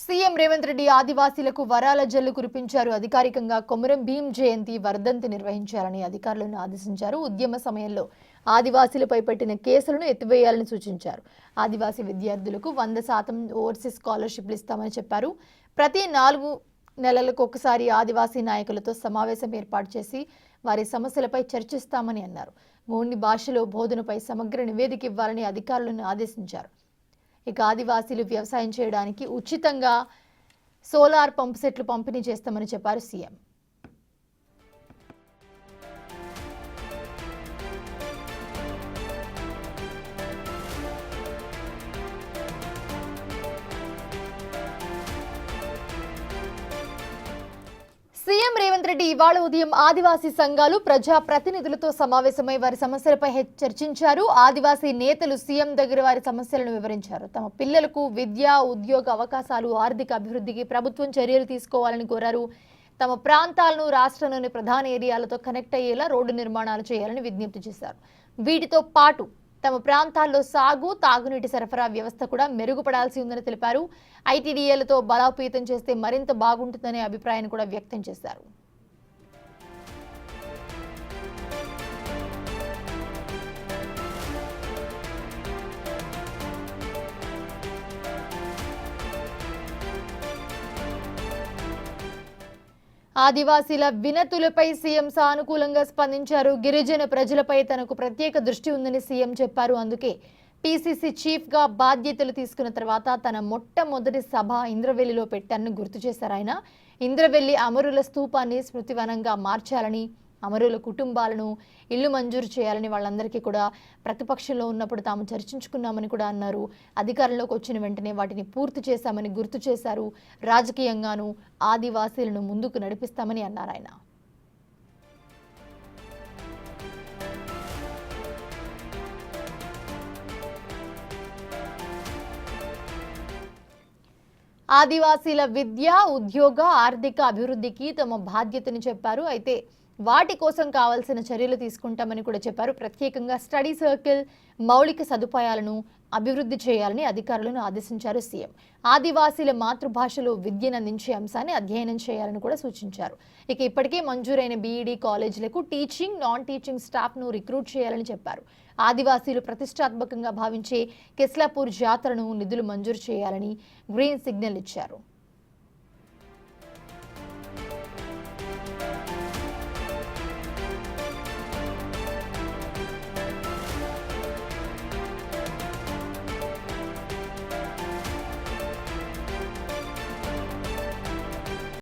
CM Revanth Reddy ఆదివాసీలకు వరాల జల్లు కురిపించారు. అధికారికంగా కొమరం భీం జయంతి వర్ధంతి నిర్వహించాలని అధికారులను ఆదేశించారు. ఉద్యమ సమయంలో ఆదివాసీలపై పెట్టిన కేసులను ఎత్తివేయాలని సూచించారు. ఆదివాసీ విద్యార్థులకు 100% ఓవర్సీస్ స్కాలర్షిప్లు ఇస్తామని చెప్పారు. ప్రతి 4 నెలలకు ఒకసారి ఆదివాసీ నాయకులతో సమావేశం ఏర్పాటు చేసి వారి సమస్యలపై చర్చిస్తామని అన్నారు. గోండి భాషలో బోధనపై సమగ్ర నివేదిక ఇవ్వాలని అధికారులను ఆదేశించారు. ఇక ఆదివాసీలు వ్యవసాయం చేయడానికి ఉచితంగా సోలార్ పంప్ సెట్లు పంపిణీ చేస్తామని చెప్పారు సీఎం. సీఎం రేవంత్ రెడ్డి ఇవాళ ఉదయం ఆదివాసీ సంఘాలు ప్రజా ప్రతినిధులతో సమావేశమై వారి సమస్యలపై చర్చించారు. ఆదివాసీ నేతలు సీఎం దగ్గర వారి సమస్యలను వివరించారు. తమ పిల్లలకు విద్య, ఉద్యోగ అవకాశాలు, ఆర్థిక అభివృద్ధికి ప్రభుత్వం చర్యలు తీసుకోవాలని కోరారు. తమ ప్రాంతాలను రాష్ట్రంలోని ప్రధాన ఏరియాలతో కనెక్ట్ అయ్యేలా రోడ్డు నిర్మాణాలు చేయాలని విజ్ఞప్తి చేశారు. వీటితో పాటు తమ ప్రాంతాల్లో సాగు, తాగునీటి సరఫరా వ్యవస్థ కూడా మెరుగుపడాల్సి ఉందని తెలిపారు. ఐటీడీఏలతో బలోపేతం చేస్తే మరింత బాగుంటుందనే అభిప్రాయాన్ని కూడా వ్యక్తం చేశారు. ఆదివాసీల వినతులపై సీఎం సానుకూలంగా స్పందించారు. గిరిజన ప్రజలపై తనకు ప్రత్యేక దృష్టి ఉందని సీఎం చెప్పారు. అందుకే పీసీసీ చీఫ్ గా బాధ్యతలు తీసుకున్న తర్వాత తన మొట్టమొదటి సభ ఇంద్రవెల్లిలో పెట్టారని గుర్తు చేశారు ఆయన. ఇంద్రవెల్లి అమరుల స్తూపాన్ని స్మృతివనంగా మార్చాలని, అమరుల కుటుంబాలను ఇల్లు మంజూరు చేయాలని వాళ్ళందరికీ కూడా ప్రతిపక్షంలో ఉన్నప్పుడు తాము చర్చించుకున్నామని కూడా అన్నారు. అధికారంలోకి వచ్చిన వెంటనే వాటిని పూర్తి చేశామని గుర్తు చేశారు. రాజకీయంగానూ ఆదివాసీలను ముందుకు నడిపిస్తామని అన్నారు ఆయన. ఆదివాసీల విద్య, ఉద్యోగ, ఆర్థిక అభివృద్ధికి తమ బాధ్యతని చెప్పారు. అయితే వాటి కోసం కావాల్సిన చర్యలు తీసుకుంటామని కూడా చెప్పారు. ప్రత్యేకంగా స్టడీ సర్కిల్, మౌలిక సదుపాయాలను అభివృద్ధి చేయాలని అధికారులను ఆదేశించారు సీఎం. ఆదివాసీల మాతృభాషలో విద్యను అందించే అంశాన్ని అధ్యయనం చేయాలని కూడా సూచించారు. ఇక ఇప్పటికే మంజూరైన బీఈడీ కాలేజీలకు టీచింగ్, నాన్ టీచింగ్ స్టాఫ్ను రిక్రూట్ చేయాలని చెప్పారు. ఆదివాసీలు ప్రతిష్టాత్మకంగా భావించే కెస్లాపూర్ జాతరను నిధులు మంజూరు చేయాలని గ్రీన్ సిగ్నల్ ఇచ్చారు.